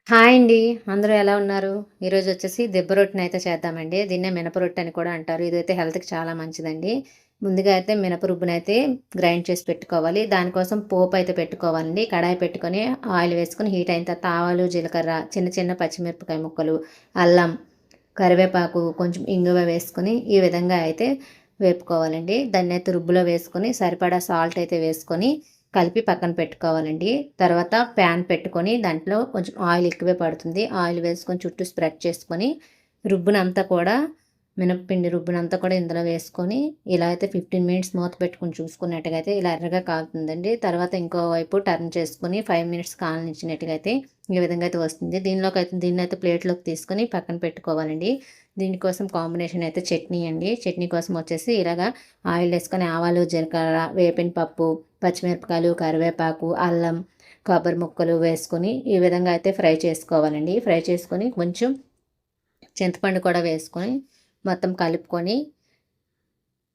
Hi అండి. అందరూ ఎలా ఉన్నారు? ఈరోజు వచ్చేసి దెబ్బ రొట్టెనైతే చేద్దామండి. దీన్నే మినప రొట్టె అని కూడా అంటారు. ఇదైతే హెల్త్‌కి చాలా మంచిదండి. ముందుగా అయితే మినప రుబ్బునైతే గ్రైండ్ చేసి పెట్టుకోవాలి. దానికోసం పోపయితే పెట్టుకోవాలండి. కడాయి పెట్టుకొని ఆయిల్ వేసుకొని హీట్ అయిన తర్వాత ఆవాలు, జీలకర్ర, చిన్న చిన్న పచ్చిమిరపకాయ ముక్కలు, అల్లం, కరివేపాకు, కొంచెం ఇంగువ వేసుకొని ఈ విధంగా అయితే వేపుకోవాలండి. దాన్నయితే రుబ్బులో వేసుకొని సరిపడా సాల్ట్ అయితే వేసుకొని కలిపి పక్కన పెట్టుకోవాలండి. తర్వాత ప్యాన్ పెట్టుకొని దాంట్లో కొంచెం ఆయిల్ ఎక్కువే పడుతుంది. ఆయిల్ వేసుకొని చుట్టూ స్ప్రెడ్ చేసుకొని రుబ్బునంతా కూడా మినపపిండి రుబ్బునంతా కూడా ఇందులో వేసుకొని ఇలా అయితే 15 మినిట్స్ మూత పెట్టుకొని చూసుకున్నట్టుగా అయితే ఇలా ఎర్రగా కాలుతుందండి. తర్వాత ఇంకో వైపు టర్న్ చేసుకొని 5 మినిట్స్ కాలనిచ్చినట్టుగా అయితే ఈ విధంగా అయితే వస్తుంది. దీన్నైతే ప్లేట్లోకి తీసుకొని పక్కన పెట్టుకోవాలండి. దీనికోసం కాంబినేషన్ అయితే చట్నీ అండి. చట్నీ కోసం వచ్చేసి ఇలాగా ఆయిల్ వేసుకొని ఆవాలు, జీలకర్ర, వేపిన పప్పు, పచ్చిమిరపకాయలు, కరివేపాకు, అల్లం, కొబ్బరి ముక్కలు వేసుకొని ఈ విధంగా అయితే ఫ్రై చేసుకోవాలండి. ఫ్రై చేసుకొని కొంచెం చింతపండు కూడా వేసుకొని మొత్తం కలుపుకొని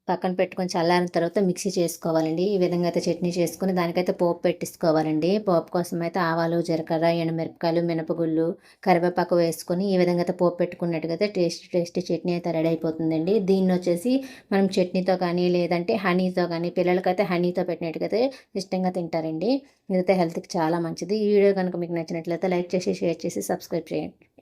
పక్కన పెట్టుకొని చల్లారిన తర్వాత మిక్సీ చేసుకోవాలండి. ఈ విధంగా అయితే చట్నీ చేసుకొని దానికైతే పోపు పెట్టేసుకోవాలండి. పోపు కోసం అయితే ఆవాలు, జీలకర్ర, ఎండుమిరపకాయలు, మినపగుళ్ళు, కరివేపాకు వేసుకొని ఈ విధంగా అయితే పోపు పెట్టుకున్నట్టుగా అయితే టేస్టీ చట్నీ అయితే రెడీ అయిపోతుందండి. దీన్నొచ్చేసి మనం చట్నీతో కానీ లేదంటే హనీతో కానీ పిల్లలకైతే హనీతో పెట్టినట్టుగా అయితే ఇష్టంగా తింటారండి. ఇదైతే హెల్త్‌కి చాలా మంచిది. ఈ వీడియో కనుక మీకు నచ్చినట్లయితే లైక్ చేసి, షేర్ చేసి, సబ్స్క్రైబ్ చేయండి.